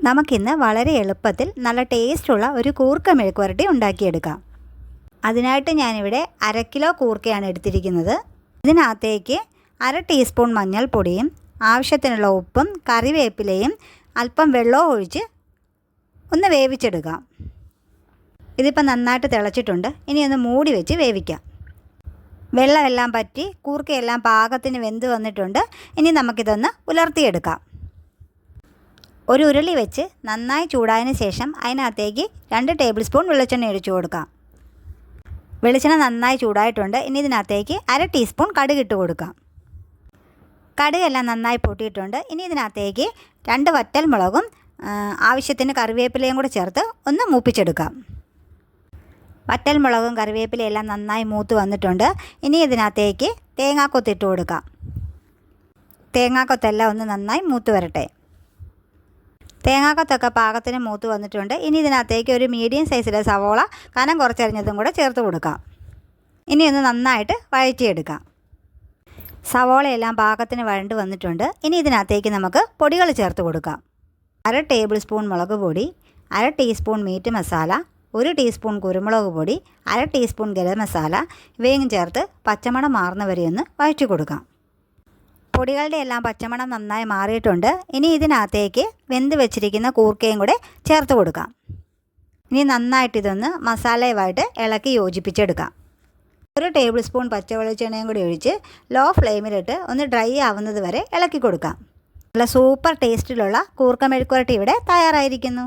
നമുക്കിന്ന് വളരെ എളുപ്പത്തിൽ നല്ല ടേസ്റ്റുള്ള ഒരു കൂർക്ക മെഴുക്കുവരട്ടി ഉണ്ടാക്കിയെടുക്കാം. അതിനായിട്ട് ഞാനിവിടെ 1/2 കിലോ കൂർക്കയാണ് എടുത്തിരിക്കുന്നത്. ഇതിനകത്തേക്ക് 1/2 ടീസ്പൂൺ മഞ്ഞൾപ്പൊടിയും ആവശ്യത്തിനുള്ള ഉപ്പും കറിവേപ്പിലയും അല്പം വെള്ളവും ഒഴിച്ച് ഒന്ന് വേവിച്ചെടുക്കാം. ഇതിപ്പോൾ നന്നായിട്ട് തിളച്ചിട്ടുണ്ട്. ഇനി ഒന്ന് മൂടി വെച്ച് വേവിക്കാം. വെള്ളമെല്ലാം പറ്റി കൂർക്കയെല്ലാം പാകത്തിന് വെന്ത് വന്നിട്ടുണ്ട്. ഇനി നമുക്കിതൊന്ന് ഉലർത്തിയെടുക്കാം. ഒരു ഉരുളി വെച്ച് നന്നായി ചൂടായതിന് ശേഷം അതിനകത്തേക്ക് 2 ടേബിൾ സ്പൂൺ വെളിച്ചെണ്ണ ഒഴിച്ചു കൊടുക്കാം. വെളിച്ചെണ്ണ നന്നായി ചൂടായിട്ടുണ്ട്. ഇനി ഇതിനകത്തേക്ക് 1/2 ടീസ്പൂൺ കടുക് ഇട്ട് കൊടുക്കാം. കടുകെല്ലാം നന്നായി പൊട്ടിയിട്ടുണ്ട്. ഇനി ഇതിനകത്തേക്ക് 2 വറ്റൽമുളകും ആവശ്യത്തിന് കറിവേപ്പിലയും കൂടെ ചേർത്ത് ഒന്ന് മൂപ്പിച്ചെടുക്കാം. വറ്റൽമുളകും കറിവേപ്പിലയും എല്ലാം നന്നായി മൂത്ത് വന്നിട്ടുണ്ട്. ഇനി ഇതിനകത്തേക്ക് തേങ്ങാക്കൊത്തിട്ട് കൊടുക്കാം. തേങ്ങാക്കൊത്തെല്ലാം ഒന്ന് നന്നായി മൂത്ത് വരട്ടെ. തേങ്ങാക്കൊത്തൊക്കെ പാകത്തിന് മൂത്ത് വന്നിട്ടുണ്ട്. ഇനി ഇതിനകത്തേക്ക് ഒരു മീഡിയം സൈസിലെ സവോള കനം കുറച്ചരിഞ്ഞതും കൂടെ ചേർത്ത് കൊടുക്കാം. ഇനി ഒന്ന് നന്നായിട്ട് വഴറ്റിയെടുക്കാം. സവോളയെല്ലാം പാകത്തിന് വഴണ്ട് വന്നിട്ടുണ്ട്. ഇനി ഇതിനകത്തേക്ക് നമുക്ക് പൊടികൾ ചേർത്ത് കൊടുക്കാം. 1/2 ടേബിൾ സ്പൂൺ മുളക് പൊടി, 1/2 ടീസ്പൂൺ മീറ്റ് മസാല, 1 ടീസ്പൂൺ കുരുമുളക് പൊടി, 1/2 ടീസ്പൂൺ ഗരം മസാല ഇവയും ചേർത്ത് പച്ചമണം മാറുന്നവരെ ഒന്ന് വഴറ്റി കൊടുക്കാം. പൊടികളുടെ എല്ലാം പച്ചമണം നന്നായി മാറിയിട്ടുണ്ട്. ഇനി ഇതിനകത്തേക്ക് വെന്ത് വെച്ചിരിക്കുന്ന കൂർക്കയും കൂടെ ചേർത്ത് കൊടുക്കാം. ഇനി നന്നായിട്ടിതൊന്ന് മസാലയുമായിട്ട് ഇളക്കി യോജിപ്പിച്ചെടുക്കാം. 1 ടേബിൾ സ്പൂൺ പച്ചവെളിച്ചെണ്ണയും കൂടി ഒഴിച്ച് ലോ ഫ്ലെയിമിലിട്ട് ഒന്ന് ഡ്രൈ ആവുന്നത് വരെ ഇളക്കി കൊടുക്കാം. നല്ല സൂപ്പർ ടേസ്റ്റിലുള്ള കൂർക്ക മെഴുക്കുവരട്ടി ഇവിടെ തയ്യാറായിരിക്കുന്നു.